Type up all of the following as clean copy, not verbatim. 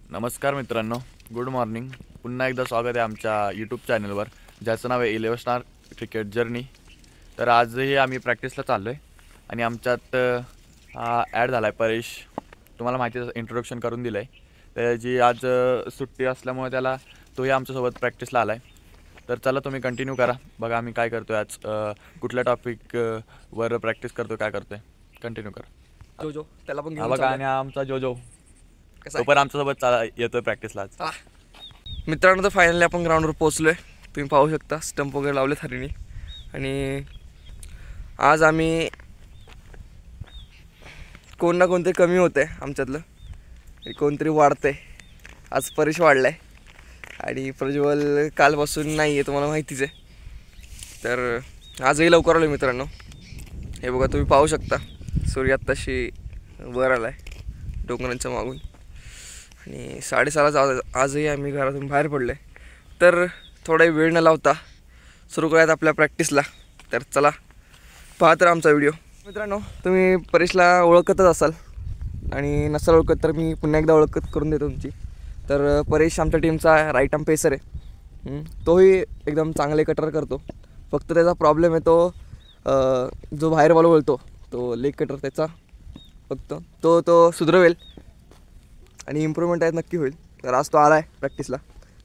नमस्कार मित्रांनो, good morning. पुन्हा एकदा स्वागत आहे आमच्या यूट्यूब चॅनलवर, ज्याचं नाव आहे 11 स्टार क्रिकेट जर्नी. तर आजही आम्ही प्रॅक्टिसला चाललो आहे आणि आमच्यात ॲड झाला आहे परेश. तुम्हाला माहिती आहे, इंट्रोडक्शन करून दिलं आहे. त्याची आज सुट्टी असल्यामुळे तोही आमच्यासोबत प्रॅक्टिसला आला आहे. तर चला तुम्ही कंटिन्यू करा, बघा आम्ही काय करतो आहे आज, कुठल्या टॉपिक वर प्रॅक्टिस करतो, काय करतो आहे. कंटिन्यू करा. जोजो त्याला पण हा घेऊन बघा, आणि आमचा जोजो तो पण आमच्यासोबत येतोय प्रॅक्टिसला आज. मित्रांनो, तर फायनली आपण ग्राउंडवर पोहोचलो आहे. तुम्ही पाहू शकता स्टंप वगैरे लावलेत हरीने. आणि आज आम्ही कोण ना कोणतरी कमी होतं आहे आमच्यातलं, कोणतरी वाढतं आहे. आज परेश वाढला आहे आणि प्रज्वल कालपासून नाही आहे, तुम्हाला माहितीच आहे. तर आजही लवकर आलो मित्रांनो. हे बघा, तुम्ही पाहू शकता सूर्य आत्ताशी वर आला आहे डोंगरांच्या मागून. आणि 6:30 आजही आम्ही घरातून बाहेर पडलो आहे. तर थोडा वेळ न लावता सुरू करूयात आपल्या प्रॅक्टिसला. तर चला, पाहत राहा आमचा व्हिडिओ. मित्रांनो, तुम्ही परेशला ओळखतच असाल, आणि नसाल ओळखत तर मी पुन्हा एकदा ओळखत करून देतो तुमची. तर परेश आमच्या टीमचा राईट आर्म पेसर आहे. तोही एकदम चांगले कटर करतो. फक्त त्याचा प्रॉब्लेम आहे जो बाहेर बॉल बोलतो तो लेग कटर त्याचा, फक्त तो सुधरवेल आणि इम्प्रूव्हमेंट आहे नक्की होईल. तर आज तो आला आहे प्रॅक्टिसला,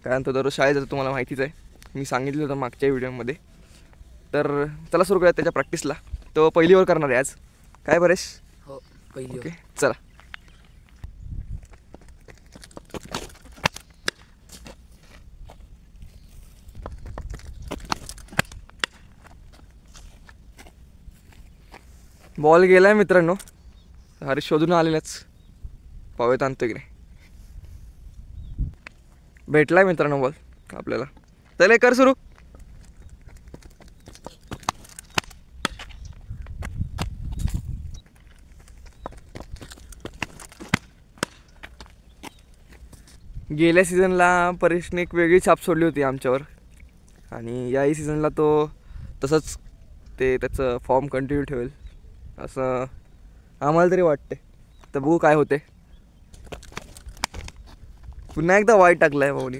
कारण तो दररोज शाळेत जातो, तुम्हाला माहितीच आहे, मी सांगितलं होतं मागच्या व्हिडिओमध्ये. तर चला सुरू करूयात त्याच्या प्रॅक्टिसला. तो पहिली ओव्हर करणार आहे आज, काय परेश? हो, पहिली. ओके, चला. बॉल गेला आहे मित्रांनो, हरीश शोधून आलेलाच, पावेत आणतो की नाही. भेटला आहे मित्रांनो बॉल आपल्याला. चल, कर सुरू. गेल्या सीझनला परेशने एक वेगळी छाप सोडली होती आमच्यावर, आणि याही सीझनला तो तसंच त्याचं फॉर्म कंटिन्यू ठेवेल असं आम्हाला तरी वाटते. तर बघू काय होते. पुन्हा एकदा वाईट टाकला आहे भाऊनी.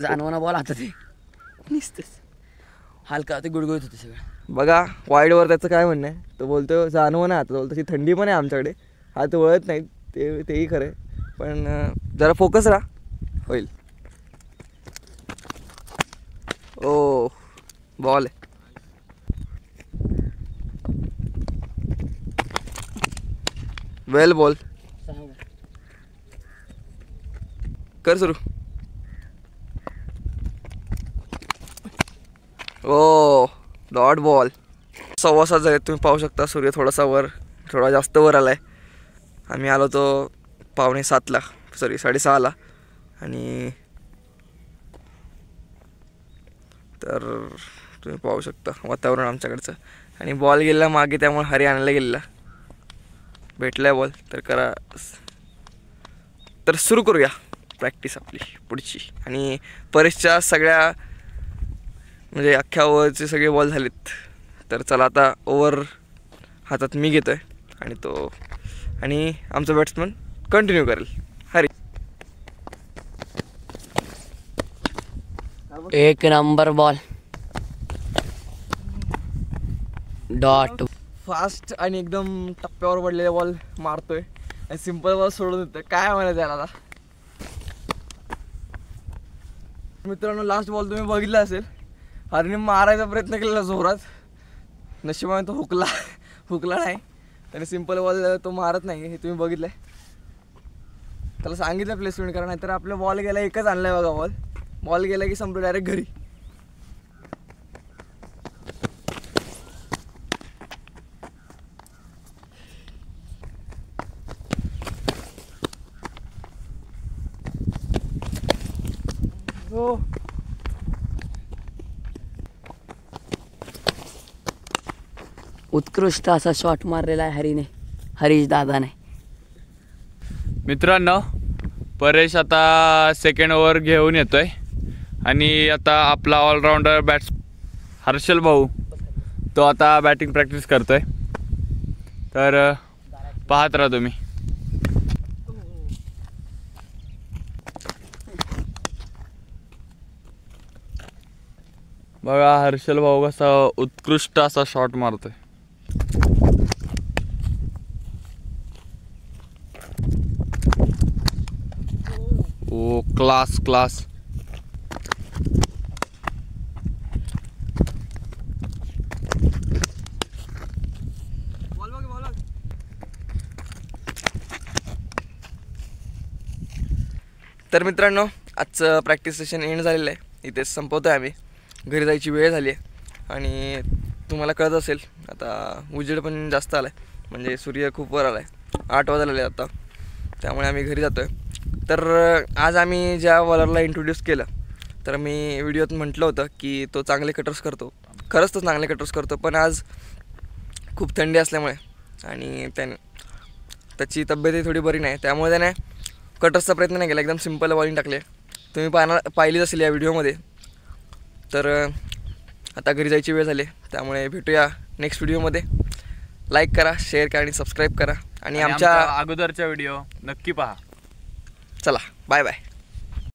जाणवना बॉल आता ते निसतेच हलका ते गुडगुडत होते सगळं. बघा, वाईडवर त्याचं काय म्हणणं आहे. तो बोलतो जाणवं नाही, आता बोलतो तशी थंडी पण आहे आमच्याकडे, हात वळत नाही, तेही खरं आहे. पण जरा फोकस राहा, होईल. ओ, बॉल आहे. वेल बॉल, कर सुरू. ओ, डॉट बॉल. 6:15 झाले, तुम्ही पाहू शकता. सूर्य थोडा जास्त वर आला आहे. आम्ही आलो तो 6:45ला, 6:30ला. आणि तर तुम्ही पाहू शकता वातावरण आमच्याकडचं. आणि बॉल गेला मागे, त्यामुळे हरी आणायला गेलेला. भेटला बॉल, तर करा. तर सुरू करूया प्रॅक्टिस आपली पुढची. आणि परेशच्या सगळ्या म्हणजे अख्ख्या ओव्हरचे सगळे बॉल झालेत. तर चला, आता ओव्हर हातात मी घेतो आहे आणि आमचा बॅट्समन कंटिन्यू करेल. हरी, एक नंबर बॉल, डॉट. फास्ट आणि एकदम टप्प्यावर पडलेले बॉल मारतोय आणि सिम्पल बॉल सोडून देतोय. काय म्हणायचं याला आता. मित्रांनो, लास्ट बॉल तुम्ही बघितला असेल, हरीने मारायचा प्रयत्न केलेला जोरात. नशिबाने तो हुकला नाही. त्याने सिम्पल बॉल तो मारत नाही, हे तुम्ही बघितलं आहे. त्याला सांगितलं प्लेसमेंट करा, नाहीतर आपला बॉल गेला, एकच आणलाय बघा. बॉल गेला की संपलं, डायरेक्ट घरी. हो, उत्कृष्ट असा शॉट मारलेला आहे हरीश दादाने. मित्रांनो, परेश आता सेकंड ओव्हर घेऊन येतोय आणि आता आपला ऑलराऊंडर हर्षल भाऊ तो आता बॅटिंग प्रॅक्टिस करतोय. तर पाहत राहा तुम्ही. बघा हर्षल भाऊ कसा उत्कृष्ट असा शॉट मारतोय. ओ क्लास क्लास. तर मित्रांनो, आजचं प्रॅक्टिस सेशन एंड झालेलं आहे. इथेच संपवतो आहे आम्ही. घरी जायची वेळ झाली आहे आणि तुम्हाला कळत असेल आता उजेड पण जास्त आला आहे, म्हणजे सूर्य खूप वर आला आहे. 8 वाजायला आले आता, त्यामुळे आम्ही घरी जातो आहे. तर आज आम्ही ज्या बॉलरला इंट्रोड्यूस केलं, तर मी व्हिडिओत म्हटलं होतं की तो चांगले कटर्स करतो. खरंच तो चांगले कटर्स करतो, पण आज खूप थंडी असल्यामुळे आणि त्याची तब्येतही थोडी बरी नाही, त्यामुळे त्याने कटर्सचा प्रयत्न नाही केला. एकदम सिंपल बॉलिंग टाकले. तुम्ही पाहिलीच असेल या व्हिडिओमध्ये. तर आता घरी जायची वेळ झाली, त्यामुळे भेटूया नेक्स्ट व्हिडिओमध्ये. लाईक करा, शेअर करा आणि सबस्क्राईब करा. आणि आमच्या अगोदरचा व्हिडिओ नक्की पहा. चला, बाय बाय.